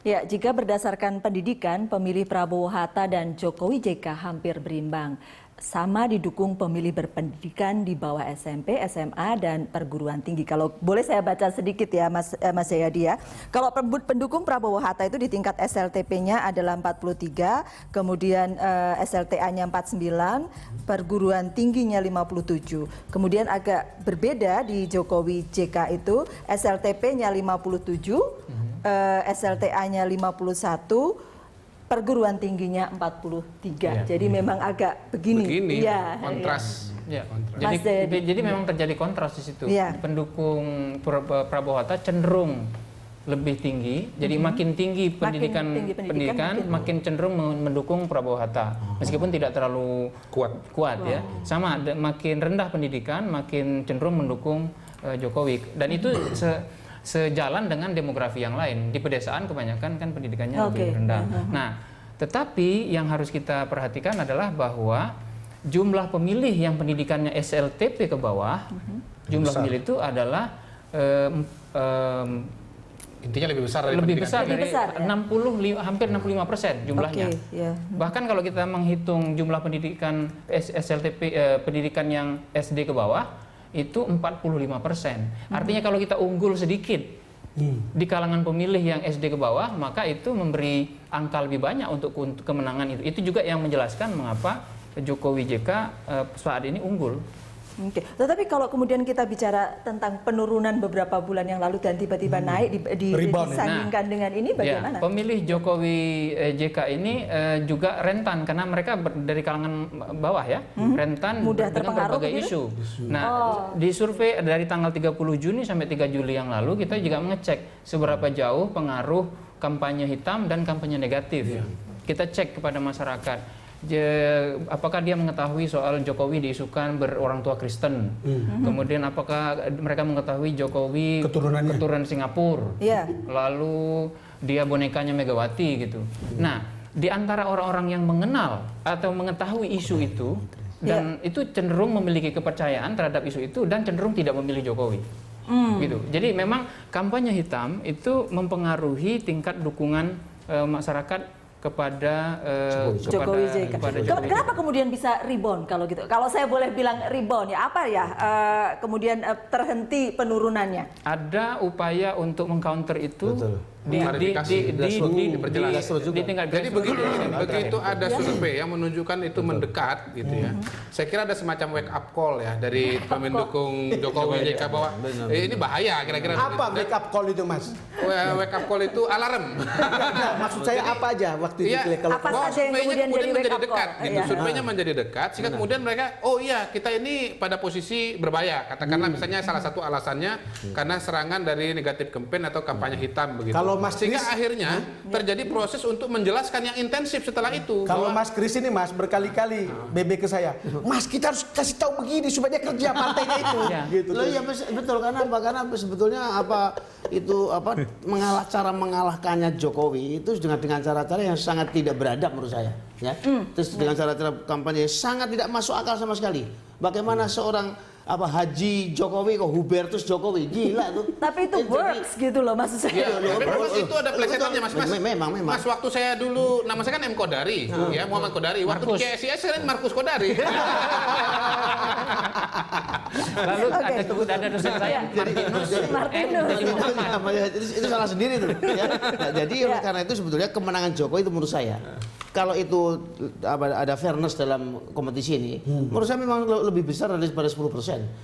Ya, jika berdasarkan pendidikan, pemilih Prabowo Hatta dan Jokowi JK hampir berimbang. Sama didukung pemilih berpendidikan di bawah SMP, SMA, dan perguruan tinggi. Kalau boleh saya baca sedikit ya Mas Jayadi ya. Kalau pendukung Prabowo Hatta itu di tingkat SLTP-nya adalah 43, kemudian SLTA-nya 49, perguruan tingginya 57. Kemudian agak berbeda di Jokowi JK itu SLTP-nya 57, SLTA-nya 51, perguruan tingginya 43. Ya. Jadi memang agak begini. Ya, kontras. Ya. Kontras. Jadi memang terjadi kontras di situ. Ya. Pendukung Prabowo Hatta cenderung lebih tinggi. Jadi makin tinggi pendidikan, makin cenderung mendukung Prabowo Hatta. Meskipun tidak terlalu kuat ya. Sama, makin rendah pendidikan, makin cenderung mendukung Jokowi. Dan itu sejalan dengan demografi yang lain. Di pedesaan kebanyakan kan pendidikannya lebih rendah. Nah, tetapi yang harus kita perhatikan adalah bahwa jumlah pemilih yang pendidikannya SLTP ke bawah, jumlah pemilih itu adalah intinya lebih besar dari hampir 65% jumlahnya. Bahkan kalau kita menghitung jumlah pendidikan SLTP pendidikan yang SD ke bawah itu 45%. Artinya kalau kita unggul sedikit di kalangan pemilih yang SD ke bawah, maka itu memberi angka lebih banyak untuk kemenangan itu. Itu juga yang menjelaskan mengapa Jokowi JK saat ini unggul. Oke. Tetapi kalau kemudian kita bicara tentang penurunan beberapa bulan yang lalu dan tiba-tiba naik disandingkan dengan ini bagaimana? Ya, pemilih Jokowi JK ini juga rentan karena mereka dari kalangan bawah ya, rentan dengan berbagai isu. Nah, di survei dari tanggal 30 Juni sampai 3 Juli yang lalu kita juga mengecek seberapa jauh pengaruh kampanye hitam dan kampanye negatif. Kita cek kepada masyarakat. Apakah dia mengetahui soal Jokowi diisukan berorang tua Kristen, kemudian apakah mereka mengetahui Jokowi keturunan Singapura, lalu dia bonekanya Megawati gitu. Nah, di antara orang-orang yang mengenal atau mengetahui isu itu dan itu cenderung memiliki kepercayaan terhadap isu itu dan cenderung tidak memilih Jokowi. Gitu. Jadi memang kampanye hitam itu mempengaruhi tingkat dukungan masyarakat kepada Jokowi JK. Kenapa kemudian bisa rebound kalau gitu? Kalau saya boleh bilang rebound ya apa ya kemudian terhenti penurunannya? Ada upaya untuk mengcounter itu. Di tingkat. Jadi begitu ada survei yang menunjukkan itu mendekat gitu ya. Saya kira ada semacam wake up call ya dari pendukung Jokowi JK bahwa ini bahaya kira-kira. Apa wake up call itu, Mas? Wake up call itu alarm. Maksud saya apa aja waktu itu kalau apa saja yang kemudian menjadi dekat gitu. Surveinya menjadi dekat sehingga kemudian mereka kita ini pada posisi berbahaya. Katakanlah misalnya salah satu alasannya karena serangan dari negatif campaign atau kampanye hitam begitu. Sehingga akhirnya terjadi proses untuk menjelaskan yang intensif setelah itu. Kalau Mas Kris ini Mas berkali-kali BB ke saya, Mas kita harus kasih tahu begini supaya dia kerja partainya itu. Gitu. Loh ya betul karena sebetulnya cara mengalahkannya Jokowi itu dengan cara-cara yang sangat tidak beradab menurut saya. Ya. Terus dengan cara-cara kampanye sangat tidak masuk akal sama sekali. Bagaimana seorang Haji Jokowi kok Hubertus Jokowi gila tuh. Tapi itu works gitu loh maksud saya. Memang itu ada plesetannya Mas. Memang. Mas waktu saya dulu nama saya kan M Kodari, ya Muhammad Kodari. Waktu di CSIS saya Markus Kodari. Lalu ada dosen saya Martinus. Itu salah sendiri tuh. Ya. Nah, jadi karena itu sebetulnya kemenangan Jokowi itu menurut saya. Kalau itu ada fairness dalam kompetisi ini, menurut saya memang lebih besar daripada 10%.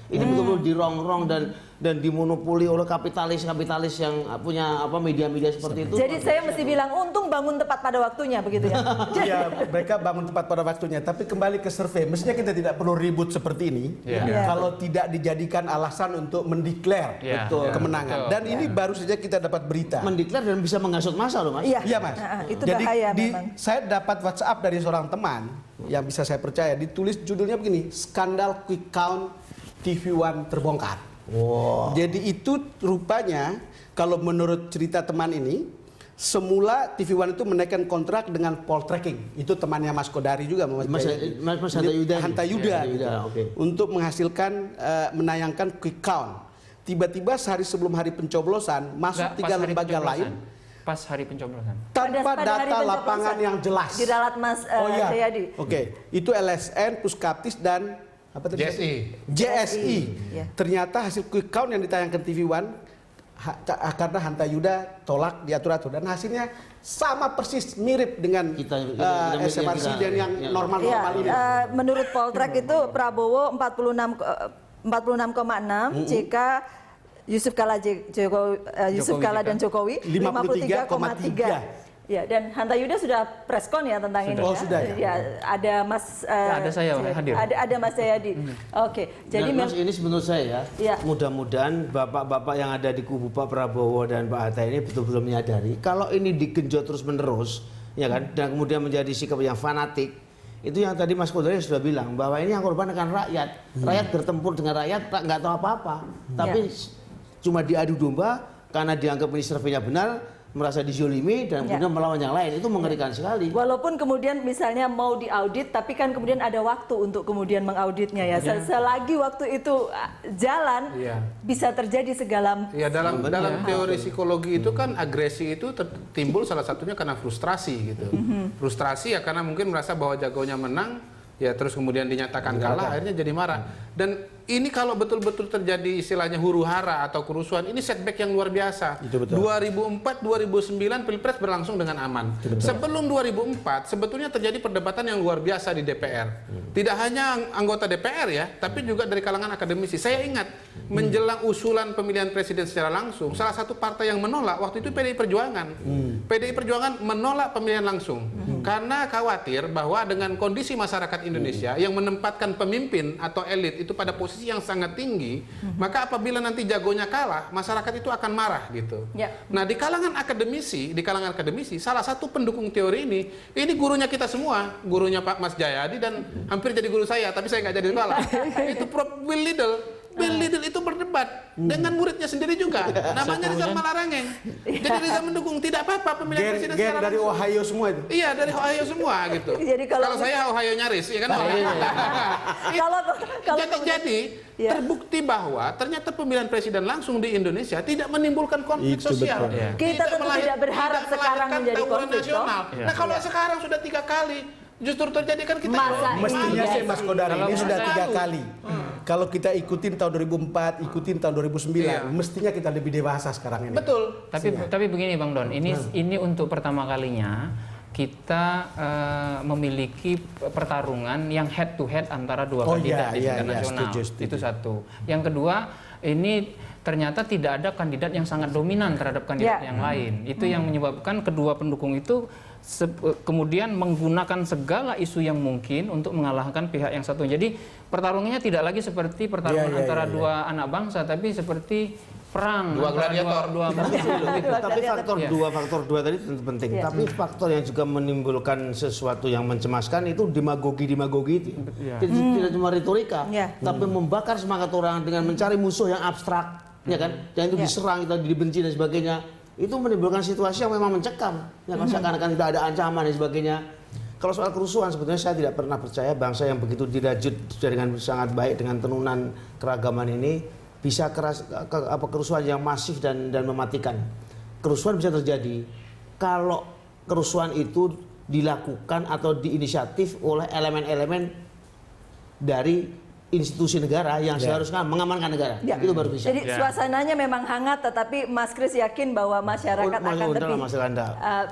Ini betul-betul dirongrong dan dimonopoli oleh kapitalis yang punya media-media seperti itu. Jadi saya mesti bilang untung bangun tepat pada waktunya begitu ya. Iya, mereka bangun tepat pada waktunya. Tapi kembali ke survei, mestinya kita tidak perlu ribut seperti ini kalau tidak dijadikan alasan untuk mendeklar kemenangan. Dan ini baru saja kita dapat berita. Mendeklar dan bisa menghasut massa loh, Mas. Iya, Mas. Itu jadi bahaya memang. Saya dapat WhatsApp dari seorang teman yang bisa saya percaya, ditulis judulnya begini, skandal quick count TV One terbongkar. Jadi itu rupanya kalau menurut cerita teman ini, semula TV One itu menaikkan kontrak dengan Poltreking. Itu temannya Mas Kodari juga, Mas Hanta Yuda, untuk menghasilkan menayangkan quick count. Tiba-tiba sehari sebelum hari pencoblosan masuk 3 lembaga lain. pas hari pencoblosan. Tanpa pada hari data pencoblosan. lapangan yang jelas. Diralat Mas Jayadi. Oke, itu LSN, Puskaptis dan apa tadi? JSI. JSI. Ya. Ternyata hasil quick count yang ditayangkan TV One karena Hanta Yuda tolak diatur-atur dan hasilnya sama persis mirip dengan SMRC dan yang normal-normal ini. Menurut Poltrak itu Prabowo 46,6, JK Yusuf Kala dan Jokowi 53,3. Ya, dan Hanta Yuda sudah preskon ya tentang ini Oh, ya. sudah Ya, ada Mas ada saya hadir. Ada Mas Jayadi. Oke. Jadi Mas, ini menurut saya ya. mudah-mudahan bapak-bapak yang ada di kubu Pak Prabowo dan Pak Hatta ini betul-betul menyadari kalau ini digenjot terus-menerus, ya kan, dan kemudian menjadi sikap yang fanatik. Itu yang tadi Mas Kodari sudah bilang bahwa ini yang korban akan rakyat. Rakyat bertempur dengan rakyat nggak tahu apa-apa, tapi cuma diadu domba karena dianggap ini surveinya benar, merasa dizolimi dan kemudian melawan yang lain. Itu mengerikan sekali. Walaupun kemudian misalnya mau diaudit, tapi kan kemudian ada waktu untuk kemudian mengauditnya ya. Selagi waktu itu jalan, bisa terjadi segala. Ya, dalam teori psikologi itu kan agresi itu timbul salah satunya karena frustrasi gitu. Frustrasi ya karena mungkin merasa bahwa jagonya menang, ya terus kemudian dinyatakan kalah, akhirnya jadi marah. Dan ini kalau betul-betul terjadi istilahnya huru-hara atau kerusuhan, ini setback yang luar biasa. 2004-2009 Pilpres berlangsung dengan aman. Sebelum 2004 sebetulnya terjadi perdebatan yang luar biasa di DPR. Tidak hanya anggota DPR ya, tapi juga dari kalangan akademisi. Saya ingat menjelang usulan pemilihan presiden secara langsung, salah satu partai yang menolak waktu itu PDI Perjuangan. PDI Perjuangan menolak pemilihan langsung karena khawatir bahwa dengan kondisi masyarakat Indonesia yang menempatkan pemimpin atau elit itu pada posisi yang sangat tinggi, maka apabila nanti jagonya kalah, masyarakat itu akan marah gitu. Nah, di kalangan akademisi, salah satu pendukung teori ini gurunya kita semua, gurunya Pak Mas Jayadi dan hampir jadi guru saya, tapi saya nggak jadi sekolah. Itu Prof. Bill Liddle itu berdebat dengan muridnya sendiri juga. Namanya Rizal Malarangeng. Jadi Rizal mendukung tidak apa-apa pemilihan presiden secara dari langsung. Ohio semua itu. Iya, dari Ohio semua gitu. Jadi kalau saya Ohio nyaris, ya kan? Jadi terbukti bahwa ternyata pemilihan presiden langsung di Indonesia tidak menimbulkan konflik sosial. Kita tentu tidak berharap sekarang menjadi konflik nasional. Nah, kalau sekarang sudah 3 kali justru terjadi kan kita mestinya sih Mas Kodari ini sudah 3 kali. Kalau kita ikutin tahun 2004, ikutin tahun 2009, mestinya kita lebih dewasa sekarang ini. Betul. Tapi begini Bang Don, ini untuk pertama kalinya kita memiliki pertarungan yang head to head antara dua kandidat di tingkat nasional. Setuju. Itu satu. Yang kedua, ini ternyata tidak ada kandidat yang sangat dominan terhadap kandidat yang lain. Itu yang menyebabkan kedua pendukung itu kemudian menggunakan segala isu yang mungkin untuk mengalahkan pihak yang satu. Jadi pertarungannya tidak lagi seperti pertarungan antara dua anak bangsa, tapi seperti perang dua gladiator, dua musuh. Tapi faktor dua tadi tentu penting. Tapi faktor yang juga menimbulkan sesuatu yang mencemaskan itu demagogi itu. Tidak cuma retorika, tapi membakar semangat orang dengan mencari musuh yang abstrak, ya kan? Dan itu diserang, kita dibenci dan sebagainya. Itu menimbulkan situasi yang memang mencekam, ya kan? Seakan-akan tidak ada ancaman dan sebagainya. Kalau soal kerusuhan, sebetulnya saya tidak pernah percaya bangsa yang begitu dirajut dengan sangat baik dengan tenunan keragaman ini bisa kerusuhan yang masif dan mematikan. Kerusuhan bisa terjadi kalau kerusuhan itu dilakukan atau diinisiatif oleh elemen-elemen dari institusi negara yang seharusnya mengamankan negara. Itu baru bisa. Jadi suasananya memang hangat, tetapi Mas Kris yakin bahwa masyarakat akan lebih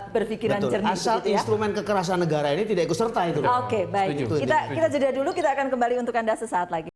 berpikiran jernih. Asal instrumen kekerasan negara ini tidak ikut serta itu. Oke, baik. Kita jeda dulu, kita akan kembali untuk Anda sesaat lagi.